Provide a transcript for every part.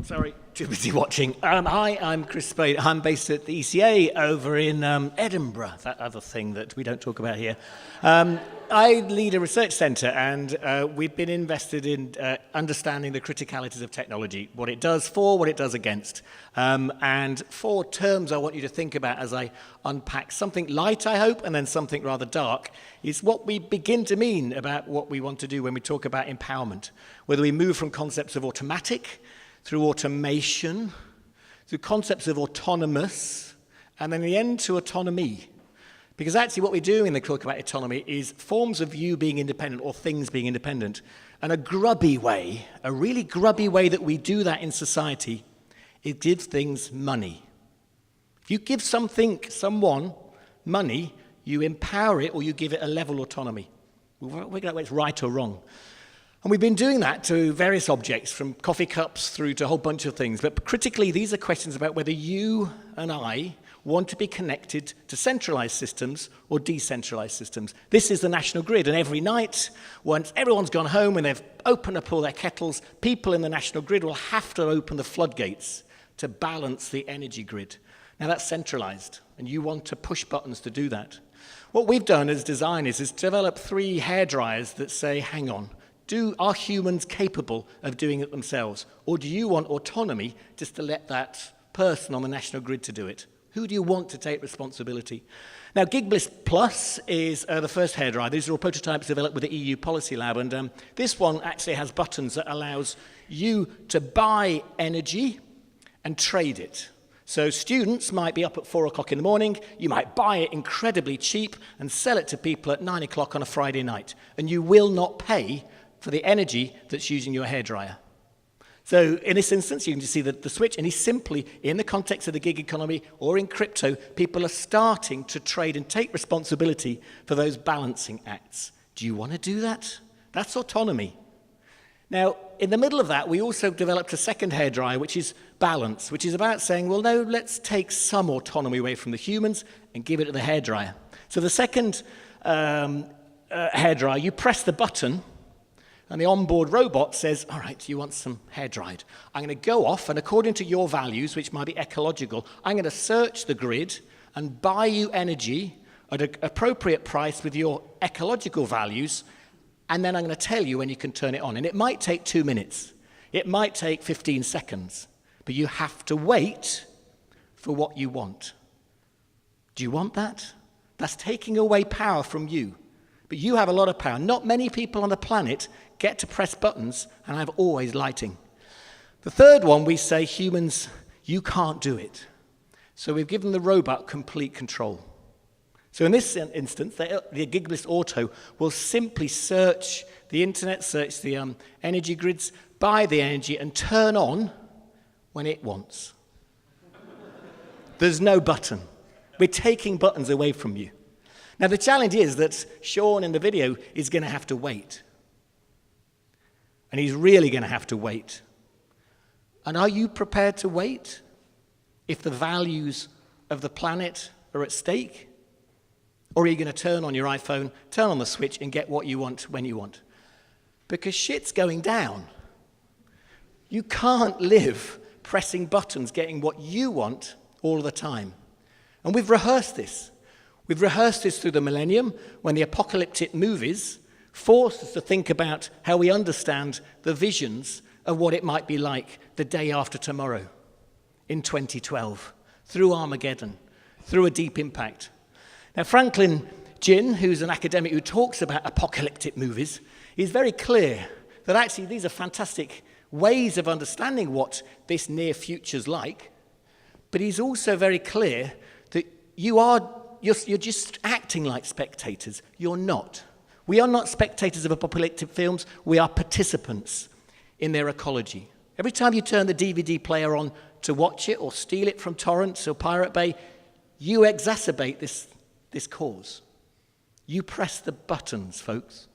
Sorry, too busy watching. Hi, I'm Chris Spade. I'm based at the ECA over in Edinburgh, that other thing that we don't talk about here. I lead a research centre, and we've been invested in understanding the criticalities of technology, what it does for, what it does against. And 4 terms I want you to think about as I unpack something light, I hope, and then something rather dark, is what we begin to mean about what we want to do when we talk about empowerment. Whether we move from concepts of automatic, through automation, through concepts of autonomous, and then in the end to autonomy. Because actually what we do when they talk about autonomy is forms of you being independent or things being independent. And a grubby way, a really grubby way that we do that in society, it gives things money. If you give someone money, you empower it or you give it a level autonomy. We're going to whether it's right or wrong. And we've been doing that to various objects, from coffee cups through to a whole bunch of things. But critically, these are questions about whether you and I want to be connected to centralized systems or decentralized systems. This is the national grid, and every night, once everyone's gone home and they've opened up all their kettles, people in the national grid will have to open the floodgates to balance the energy grid. Now, that's centralized, and you want to push buttons to do that. What we've done as designers is develop 3 hairdryers that say, hang on, are humans capable of doing it themselves? Or do you want autonomy just to let that person on the national grid to do it? Who do you want to take responsibility? Now, GigBliss Plus is the first hairdryer. These are all prototypes developed with the EU Policy Lab. And this one actually has buttons that allows you to buy energy and trade it. So students might be up at 4 o'clock in the morning. You might buy it incredibly cheap and sell it to people at 9 o'clock on a Friday night. And you will not pay for the energy that's using your hairdryer. So in this instance, you can just see the switch, and he's simply, in the context of the gig economy or in crypto, people are starting to trade and take responsibility for those balancing acts. Do you want to do that? That's autonomy. Now, in the middle of that, we also developed a second hairdryer, which is balance, which is about saying, well, no, let's take some autonomy away from the humans and give it to the hairdryer. So the second hairdryer, you press the button, and the onboard robot says, all right, you want some hair dried. I'm going to go off, and according to your values, which might be ecological, I'm going to search the grid and buy you energy at an appropriate price with your ecological values, and then I'm going to tell you when you can turn it on. And it might take 2 minutes. It might take 15 seconds. But you have to wait for what you want. Do you want that? That's taking away power from you. But you have a lot of power. Not many people on the planet get to press buttons and have always lighting. The third one, we say, humans, you can't do it. So we've given the robot complete control. So in this instance, the GigBliss Auto will simply search the internet, search the energy grids, buy the energy, and turn on when it wants. There's no button. We're taking buttons away from you. Now, the challenge is that Sean in the video is going to have to wait. And he's really going to have to wait. And are you prepared to wait if the values of the planet are at stake? Or are you going to turn on your iPhone, turn on the switch, and get what you want when you want? Because shit's going down. You can't live pressing buttons, getting what you want all the time. And we've rehearsed this. We've rehearsed this through the millennium when the apocalyptic movies forced us to think about how we understand the visions of what it might be like the day after tomorrow in 2012, through Armageddon, through A Deep Impact. Now, Franklin Ginn, who's an academic who talks about apocalyptic movies, is very clear that actually these are fantastic ways of understanding what this near future's like, but he's also very clear that you're just acting like spectators. You're not. We are not spectators of apocalyptic films. We are participants in their ecology. Every time you turn the DVD player on to watch it or steal it from torrents or Pirate Bay, you exacerbate this cause. You press the buttons, folks.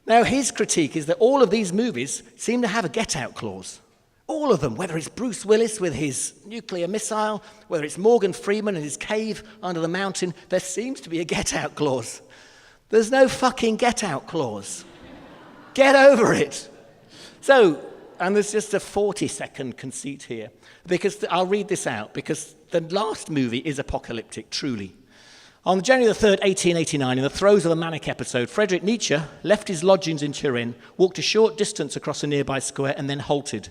Now, his critique is that all of these movies seem to have a get-out clause. All of them, whether it's Bruce Willis with his nuclear missile, whether it's Morgan Freeman in his cave under the mountain, there seems to be a get-out clause. There's no fucking get-out clause. Get over it. So And there's just a 40-second conceit here. Because I'll read this out, because the last movie is apocalyptic, truly. On January the 3rd, 1889, in the throes of a manic episode, Friedrich Nietzsche left his lodgings in Turin, walked a short distance across a nearby square, and then halted.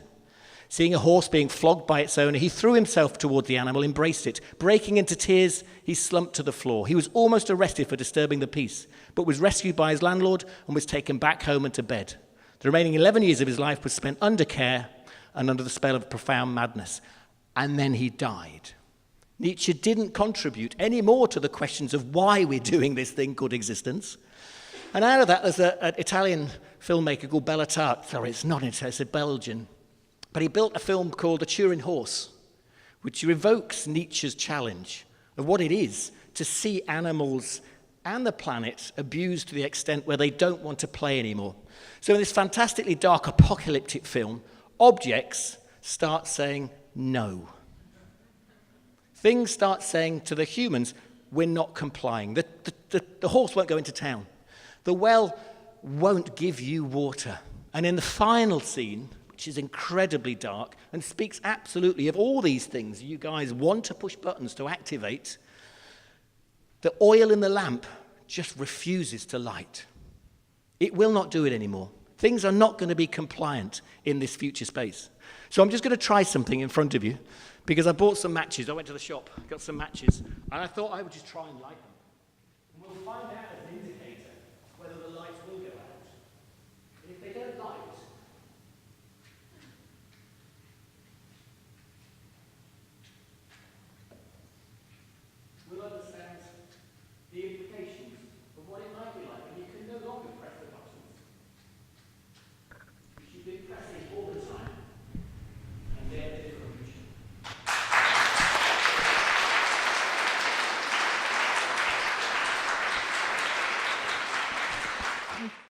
Seeing a horse being flogged by its owner, he threw himself toward the animal, embraced it. Breaking into tears, he slumped to the floor. He was almost arrested for disturbing the peace, but was rescued by his landlord and was taken back home and to bed. The remaining 11 years of his life was spent under care and under the spell of profound madness. And then he died. Nietzsche didn't contribute any more to the questions of why we're doing this thing called existence. And out of that, there's an Italian filmmaker called Bellatar. Sorry, it's not Italian, it's a Belgian. But he built a film called The Turin Horse, which evokes Nietzsche's challenge of what it is to see animals and the planet abused to the extent where they don't want to play anymore. So in this fantastically dark apocalyptic film, objects start saying no. Things start saying to the humans, we're not complying. The horse won't go into town. The well won't give you water. And in the final scene, which is incredibly dark and speaks absolutely of all these things you guys want to push buttons to activate, the oil in the lamp just refuses to light. It will not do it anymore. Things are not going to be compliant in this future space. So I'm just going to try something in front of you, because I bought some matches. I went to the shop, got some matches, and I thought I would just try and light them. And we'll find out as an indicator whether the lights will go out. And if they don't light, we'll understand the implications of what it might be like, and you can no longer press the buttons. You've been pressing all the time, and they're the different.